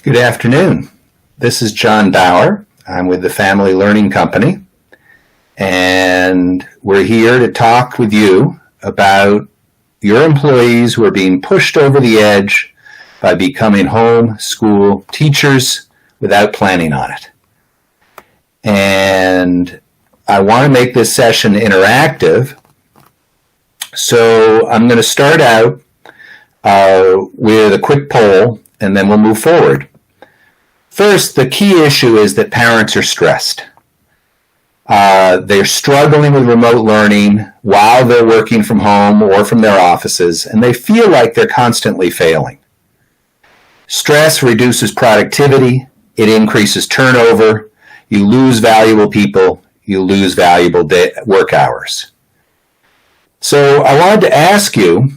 Good afternoon. This is John Bauer. I'm with the Family Learning Company, and we're here to talk with you about your employees who are being pushed over the edge by becoming home school teachers without planning on it. And I want to make this session interactive, so I'm going to start out with a quick poll, and then we'll move forward. First, the key issue is that parents are stressed. They're struggling with remote learning while they're working from home or from their offices, and they feel like they're constantly failing. Stress reduces productivity, it increases turnover, you lose valuable people, you lose valuable work hours. So I wanted to ask you,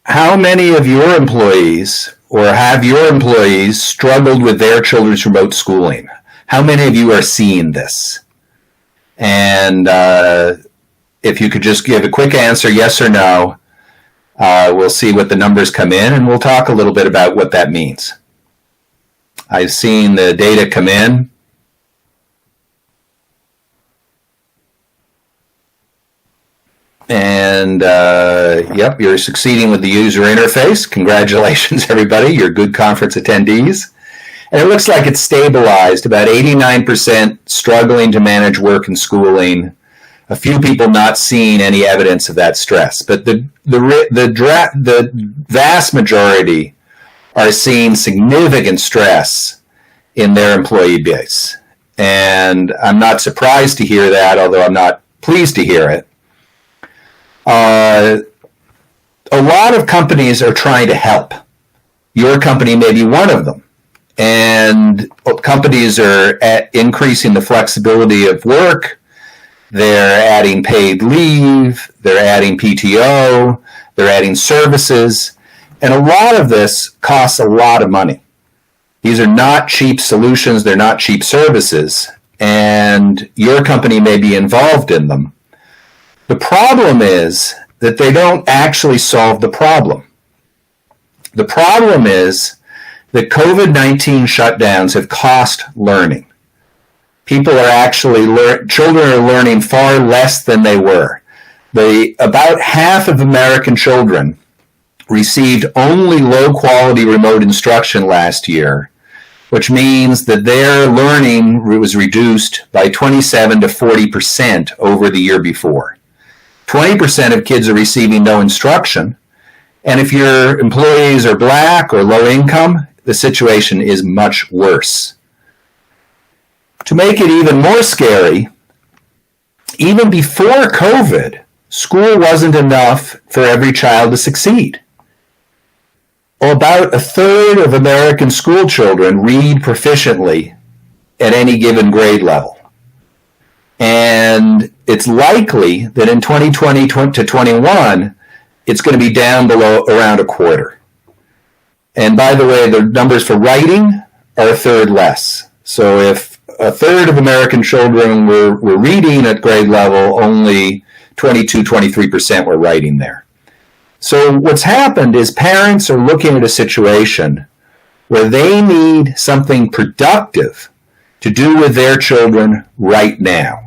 how many of your employees or have your employees struggled with their children's remote schooling? How many of you are seeing this? And if you could just give a quick answer, yes or no, we'll see what the numbers come in, and we'll talk a little bit about what that means. I've seen the data come in. And yep, you're succeeding with the user interface. Congratulations, everybody. You're good conference attendees. And it looks like it's stabilized, about 89% struggling to manage work and schooling. A few people not seeing any evidence of that stress. But the vast majority are seeing significant stress in their employee base. And I'm not surprised to hear that, although I'm not pleased to hear it. A lot of companies are trying to help. Your company may be one of them. And companies are increasing the flexibility of work. They're adding paid leave. They're adding PTO. They're adding services. And a lot of this costs a lot of money. These are not cheap solutions. They're not cheap services. And your company may be involved in them. The problem is that they don't actually solve the problem. The problem is that COVID-19 shutdowns have cost learning. Children are learning far less than they were. About half of American children received only low-quality remote instruction last year, which means that their learning was reduced by 27 to 40% over the year before. 20% of kids are receiving no instruction. And if your employees are Black or low income, the situation is much worse. To make it even more scary, even before COVID, school wasn't enough for every child to succeed. About a third of American school children read proficiently at any given grade level. And it's likely that in 2020 to 21, it's going to be down below around a quarter. And by the way, the numbers for writing are a third less. So if a third of American children were reading at grade level, only 23% were writing there. So what's happened is parents are looking at a situation where they need something productive to do with their children right now.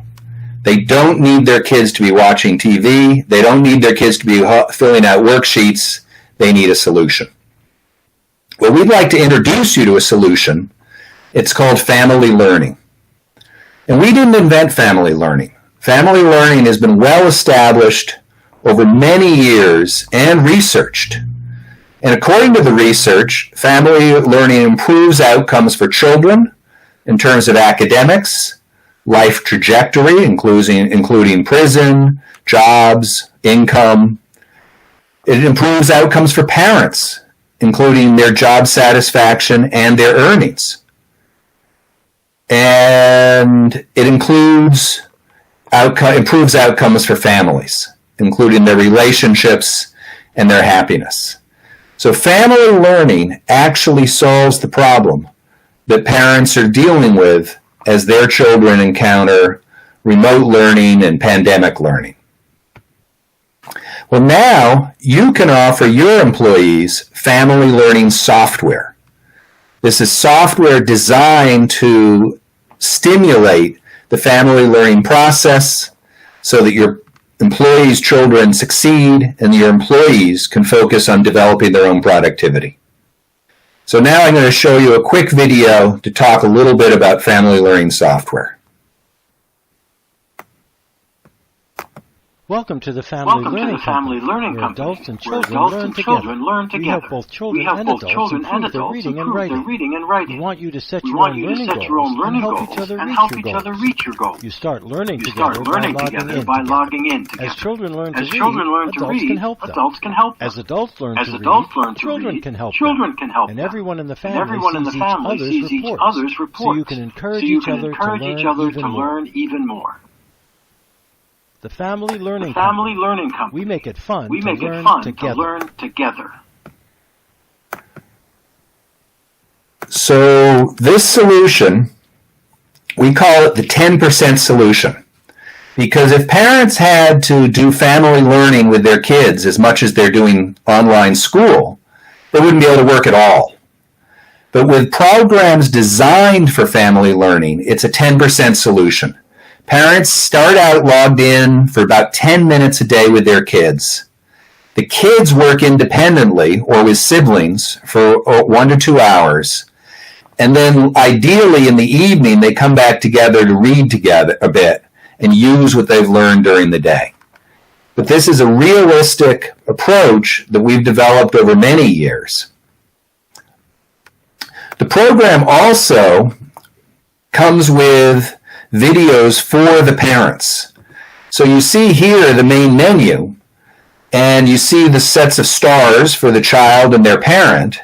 They don't need their kids to be watching TV. They don't need their kids to be filling out worksheets. They need a solution. Well, we'd like to introduce you to a solution. It's called family learning. And we didn't invent family learning. Family learning has been well established over many years and researched. And according to the research, family learning improves outcomes for children in terms of academics, life trajectory, including prison, jobs, income. It improves outcomes for parents, including their job satisfaction and their earnings. And it improves outcomes for families, including their relationships and their happiness. So family learning actually solves the problem that parents are dealing with as their children encounter remote learning and pandemic learning. Well, now you can offer your employees family learning software. This is software designed to stimulate the family learning process so that your employees' children succeed and your employees can focus on developing their own productivity. So now I'm going to show you a quick video to talk a little bit about family learning software. Welcome to the Family Learning Company, where adults and children learn together. We help both children and adults improve their reading and writing. We want you to set your own learning goals and help each other reach your goals. You start learning together by logging in together. As children learn to read, adults can help them. As adults learn to read, children can help them. And everyone in the family sees each other's reports, so you can encourage each other to learn even more. The Family Learning Company. We make it fun to learn together. So this solution, we call it the 10% solution. Because if parents had to do family learning with their kids as much as they're doing online school, they wouldn't be able to work at all. But with programs designed for family learning, it's a 10% solution. Parents start out logged in for about 10 minutes a day with their kids. The kids work independently or with siblings for 1 to 2 hours. And then ideally in the evening, they come back together to read together a bit and use what they've learned during the day. But this is a realistic approach that we've developed over many years. The program also comes with videos for the parents. So you see here the main menu, and you see the sets of stars for the child and their parent.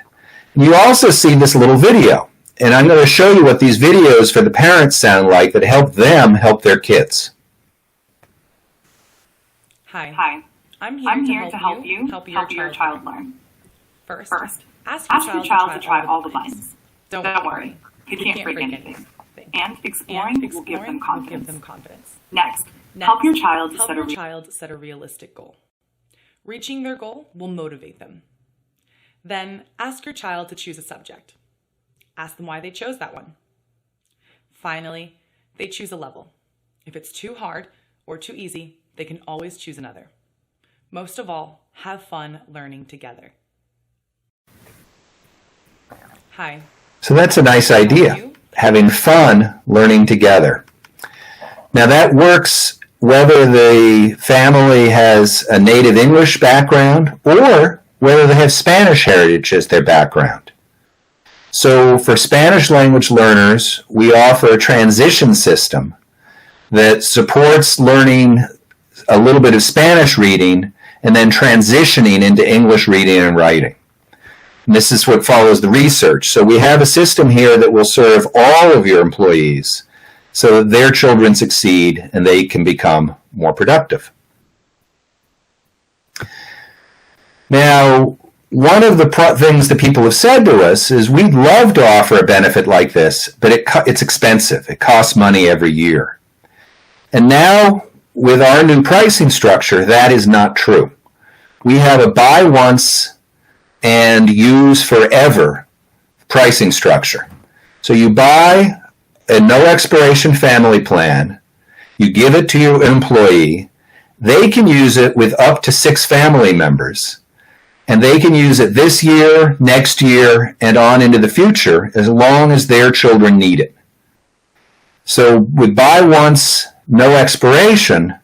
You also see this little video. And I'm going to show you what these videos for the parents sound like that help them help their kids. Hi. I'm here to help you help your child learn. First, ask your child to try all the buttons. Don't worry, you can't break anything. And exploring will give them confidence. Next, help your child set a realistic goal. Reaching their goal will motivate them. Then, ask your child to choose a subject. Ask them why they chose that one. Finally, they choose a level. If it's too hard or too easy, they can always choose another. Most of all, have fun learning together. Hi. So that's a nice idea. Having fun learning together. Now that works whether the family has a native English background or whether they have Spanish heritage as their background. So for Spanish language learners, we offer a transition system that supports learning a little bit of Spanish reading and then transitioning into English reading and writing. And this is what follows the research. So we have a system here that will serve all of your employees so that their children succeed and they can become more productive. Now, one of the things that people have said to us is we'd love to offer a benefit like this, but it's expensive. It costs money every year. And now, with our new pricing structure, that is not true. We have a buy once and use forever pricing structure. So you buy a no expiration family plan, you give it to your employee, they can use it with up to 6 family members, and they can use it this year, next year, and on into the future as long as their children need it. So with buy once, no expiration,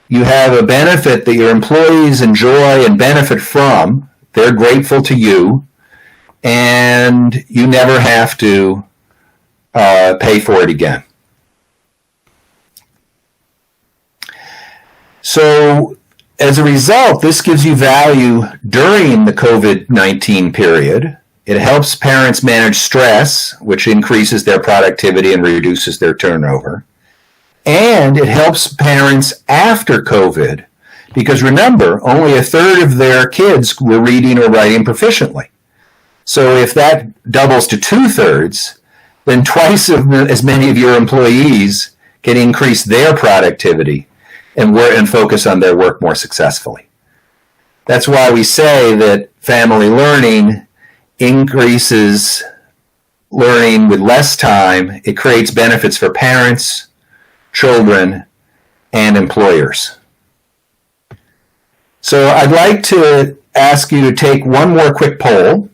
you have a benefit that your employees enjoy and benefit from. They're grateful to you, and you never have to pay for it again. So as a result, this gives you value during the COVID-19 period. It helps parents manage stress, which increases their productivity and reduces their turnover. And it helps parents after COVID, because remember, only 1/3 of their kids were reading or writing proficiently. So if that doubles to 2/3, then twice as many of your employees can increase their productivity and focus on their work more successfully. That's why we say that family learning increases learning with less time. It creates benefits for parents, children, and employers. So I'd like to ask you to take one more quick poll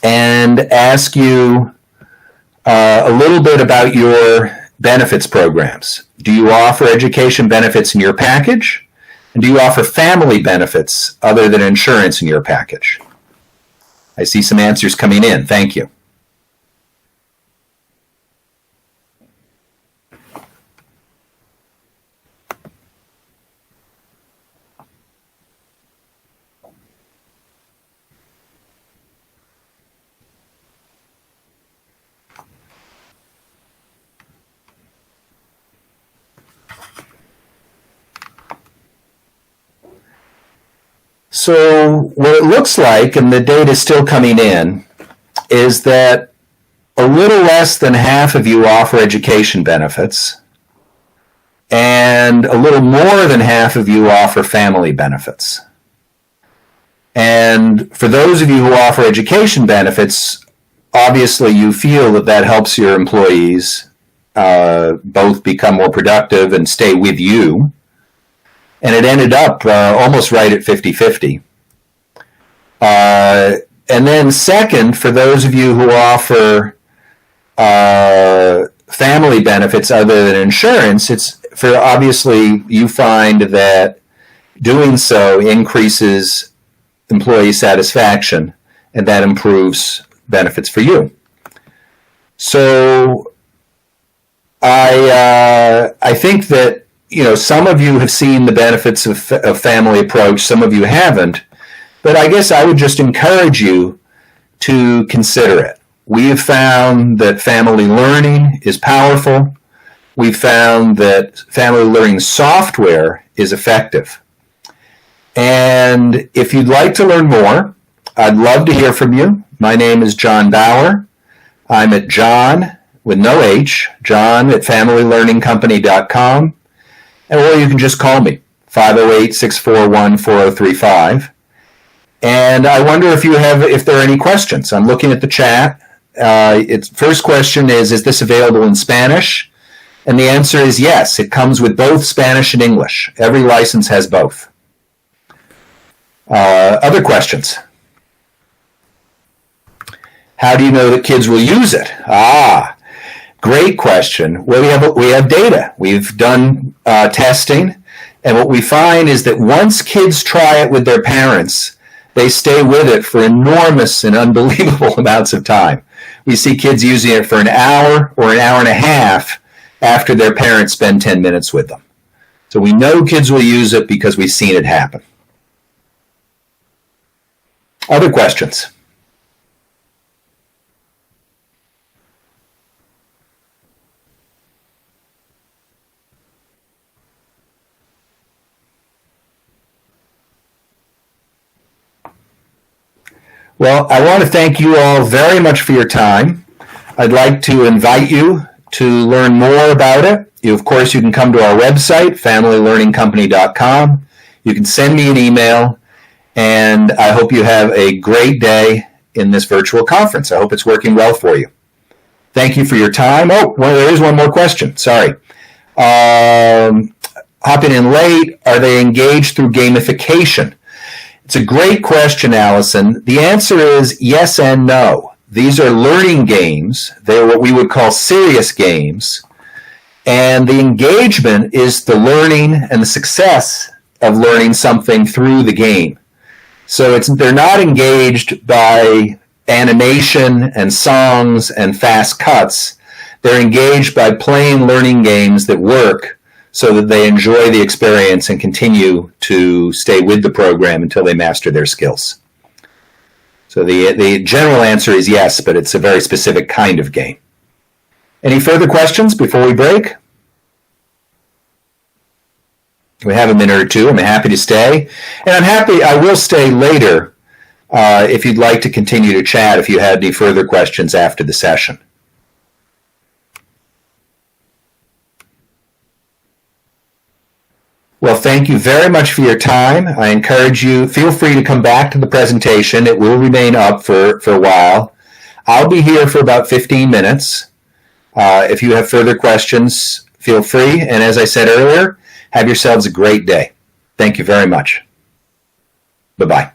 and ask you a little bit about your benefits programs. Do you offer education benefits in your package? And do you offer family benefits other than insurance in your package? I see some answers coming in. Thank you. So what it looks like, and the data is still coming in, is that a little less than half of you offer education benefits, and a little more than half of you offer family benefits. And for those of you who offer education benefits, obviously you feel that that helps your employees both become more productive and stay with you. And it ended up almost right at 50-50. And then second, for those of you who offer family benefits other than insurance, it's for obviously you find that doing so increases employee satisfaction, and that improves benefits for you. So I think that some of you have seen the benefits of family approach, some of you haven't, but I guess I would just encourage you to consider it. We have found that family learning is powerful. We've found that family learning software is effective. And if you'd like to learn more, I'd love to hear from you. My name is John Bauer. I'm at John, with no H, John at familylearningcompany.com. Or you can just call me, 508-641-4035. And I wonder if there are any questions. I'm looking at the chat. First question is this available in Spanish? And the answer is yes. It comes with both Spanish and English. Every license has both. Other questions? How do you know that kids will use it? Great question. Well, we have data. We've done testing, and what we find is that once kids try it with their parents, they stay with it for enormous and unbelievable amounts of time. We see kids using it for an hour or an hour and a half after their parents spend 10 minutes with them. So we know kids will use it because we've seen it happen. Other questions? Well, I want to thank you all very much for your time. I'd like to invite you to learn more about it. Of course, you can come to our website, familylearningcompany.com. You can send me an email, and I hope you have a great day in this virtual conference. I hope it's working well for you. Thank you for your time. There is one more question. Sorry. Hopping in late, are they engaged through gamification? It's a great question, Allison. The answer is yes and no. These are learning games. They're what we would call serious games. And the engagement is the learning and the success of learning something through the game. So they're not engaged by animation and songs and fast cuts. They're engaged by playing learning games that work so that they enjoy the experience and continue to stay with the program until they master their skills. So the general answer is yes, but it's a very specific kind of game. Any further questions before we break? We have a minute or two. I'm happy to stay. And I will stay later if you'd like to continue to chat if you had any further questions after the session. Well, thank you very much for your time. I encourage you, feel free to come back to the presentation. It will remain up for a while. I'll be here for about 15 minutes. If you have further questions, feel free. And as I said earlier, have yourselves a great day. Thank you very much. Bye-bye.